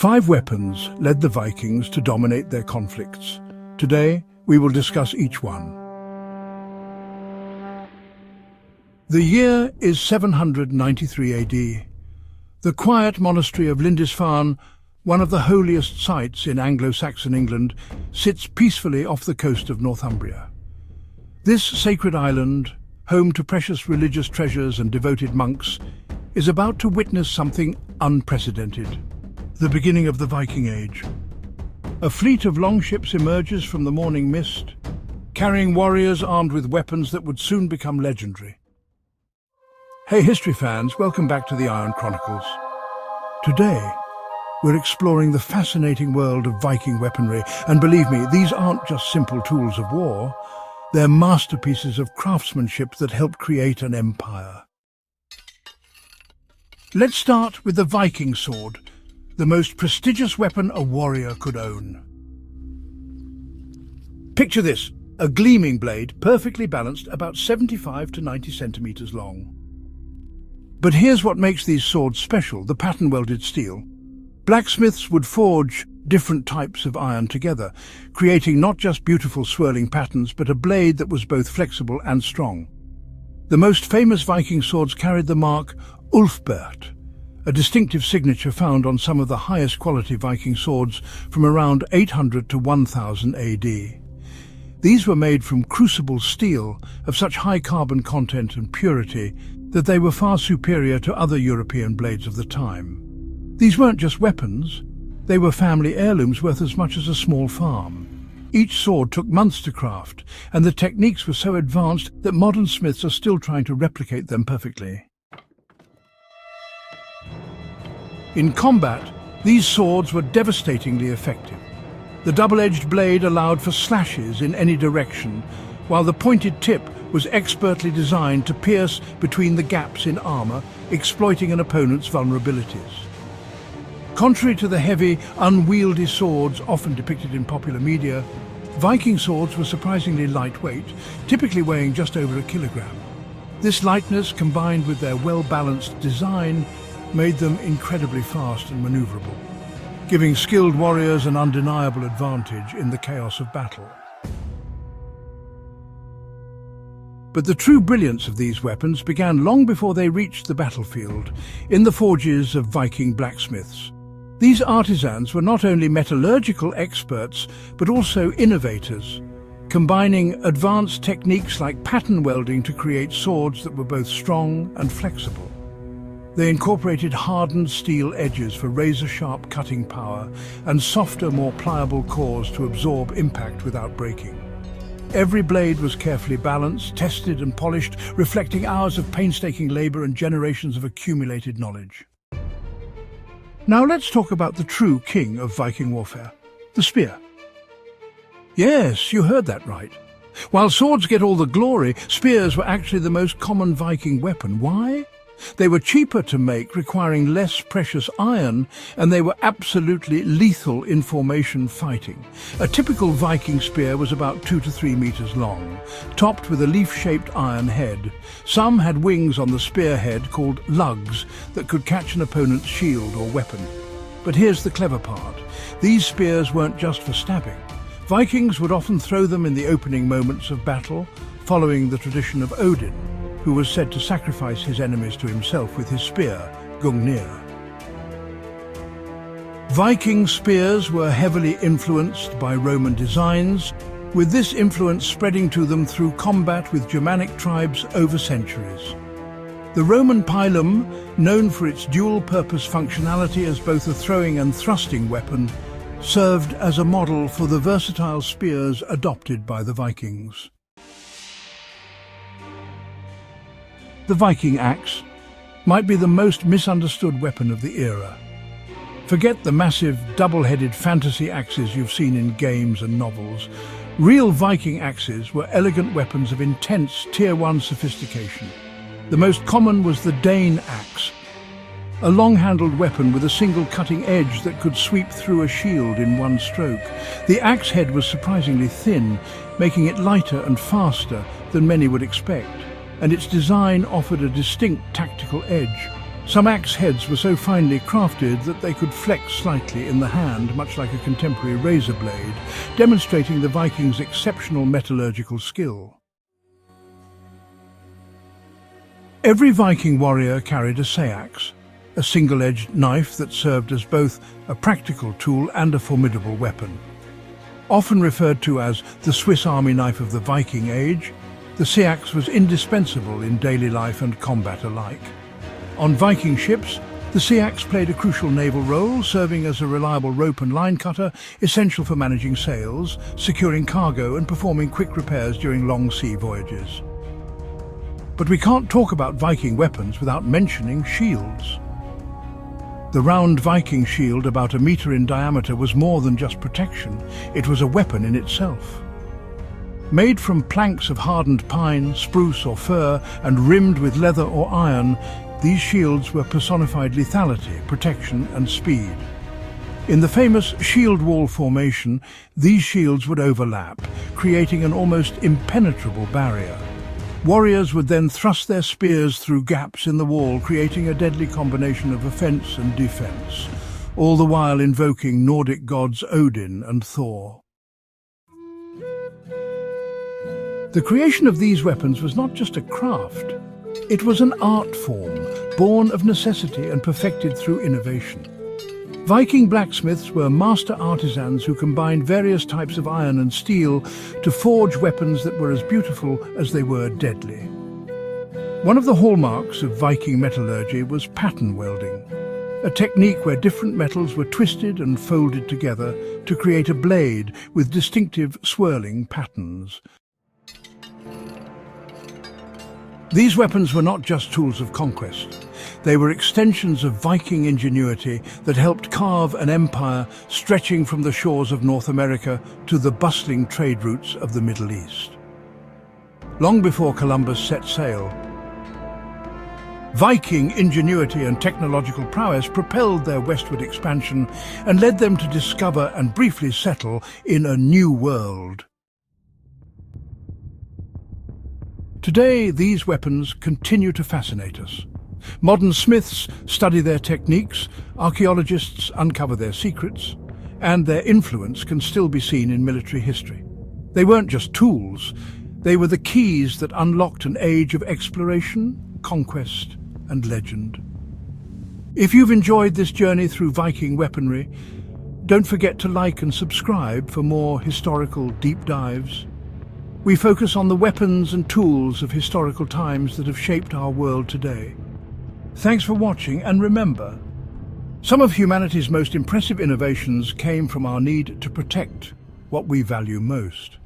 5 weapons led the Vikings to dominate their conflicts. Today, we will discuss each one. The year is 793 AD. The quiet monastery of Lindisfarne, one of the holiest sites in Anglo-Saxon England, sits peacefully off the coast of Northumbria. This sacred island, home to precious religious treasures and devoted monks, is about to witness something unprecedented: the beginning of the Viking Age. A fleet of longships emerges from the morning mist, carrying warriors armed with weapons that would soon become legendary. Hey history fans, welcome back to the Iron Chronicles. Today, we're exploring the fascinating world of Viking weaponry, and believe me, these aren't just simple tools of war. They're masterpieces of craftsmanship that helped create an empire. Let's start with the Viking sword, the most prestigious weapon a warrior could own. Picture this, a gleaming blade, perfectly balanced, about 75 to 90 centimeters long. But here's what makes these swords special: the pattern-welded steel. Blacksmiths would forge different types of iron together, creating not just beautiful swirling patterns, but a blade that was both flexible and strong. The most famous Viking swords carried the mark Ulfberht, a distinctive signature found on some of the highest quality Viking swords from around 800 to 1000 AD. These were made from crucible steel of such high carbon content and purity that they were far superior to other European blades of the time. These weren't just weapons, they were family heirlooms worth as much as a small farm. Each sword took months to craft, and the techniques were so advanced that modern smiths are still trying to replicate them perfectly. In combat, these swords were devastatingly effective. The double-edged blade allowed for slashes in any direction, while the pointed tip was expertly designed to pierce between the gaps in armor, exploiting an opponent's vulnerabilities. Contrary to the heavy, unwieldy swords often depicted in popular media, Viking swords were surprisingly lightweight, typically weighing just over a kilogram. This lightness, combined with their well-balanced design, made them incredibly fast and maneuverable, giving skilled warriors an undeniable advantage in the chaos of battle. But the true brilliance of these weapons began long before they reached the battlefield, in the forges of Viking blacksmiths. These artisans were not only metallurgical experts, but also innovators, combining advanced techniques like pattern welding to create swords that were both strong and flexible. They incorporated hardened steel edges for razor-sharp cutting power and softer, more pliable cores to absorb impact without breaking. Every blade was carefully balanced, tested and polished, reflecting hours of painstaking labor and generations of accumulated knowledge. Now let's talk about the true king of Viking warfare, the spear. Yes, you heard that right. While swords get all the glory, spears were actually the most common Viking weapon. Why? They were cheaper to make, requiring less precious iron, and they were absolutely lethal in formation fighting. A typical Viking spear was about 2 to 3 meters long, topped with a leaf-shaped iron head. Some had wings on the spearhead called lugs that could catch an opponent's shield or weapon. But here's the clever part. These spears weren't just for stabbing. Vikings would often throw them in the opening moments of battle, following the tradition of Odin, who was said to sacrifice his enemies to himself with his spear, Gungnir. Viking spears were heavily influenced by Roman designs, with this influence spreading to them through combat with Germanic tribes over centuries. The Roman pilum, known for its dual-purpose functionality as both a throwing and thrusting weapon, served as a model for the versatile spears adopted by the Vikings. The Viking axe might be the most misunderstood weapon of the era. Forget the massive double-headed fantasy axes you've seen in games and novels. Real Viking axes were elegant weapons of intense Tier 1 sophistication. The most common was the Dane axe, a long-handled weapon with a single cutting edge that could sweep through a shield in one stroke. The axe head was surprisingly thin, making it lighter and faster than many would expect, and its design offered a distinct tactical edge. Some axe heads were so finely crafted that they could flex slightly in the hand, much like a contemporary razor blade, demonstrating the Vikings' exceptional metallurgical skill. Every Viking warrior carried a seax, a single-edged knife that served as both a practical tool and a formidable weapon. Often referred to as the Swiss Army knife of the Viking Age, the seax was indispensable in daily life and combat alike. On Viking ships, the seax played a crucial naval role, serving as a reliable rope and line cutter, essential for managing sails, securing cargo and performing quick repairs during long sea voyages. But we can't talk about Viking weapons without mentioning shields. The round Viking shield, about 1 meter in diameter, was more than just protection. It was a weapon in itself. Made from planks of hardened pine, spruce or fir, and rimmed with leather or iron, these shields were personified lethality, protection and speed. In the famous shield wall formation, these shields would overlap, creating an almost impenetrable barrier. Warriors would then thrust their spears through gaps in the wall, creating a deadly combination of offense and defense, all the while invoking Nordic gods Odin and Thor. The creation of these weapons was not just a craft. It was an art form, born of necessity and perfected through innovation. Viking blacksmiths were master artisans who combined various types of iron and steel to forge weapons that were as beautiful as they were deadly. One of the hallmarks of Viking metallurgy was pattern welding, a technique where different metals were twisted and folded together to create a blade with distinctive swirling patterns. These weapons were not just tools of conquest. They were extensions of Viking ingenuity that helped carve an empire stretching from the shores of North America to the bustling trade routes of the Middle East. Long before Columbus set sail, Viking ingenuity and technological prowess propelled their westward expansion and led them to discover and briefly settle in a new world. Today, these weapons continue to fascinate us. Modern smiths study their techniques, archaeologists uncover their secrets, and their influence can still be seen in military history. They weren't just tools, they were the keys that unlocked an age of exploration, conquest, and legend. If you've enjoyed this journey through Viking weaponry, don't forget to like and subscribe for more historical deep dives. We focus on the weapons and tools of historical times that have shaped our world today. Thanks for watching, and remember, some of humanity's most impressive innovations came from our need to protect what we value most.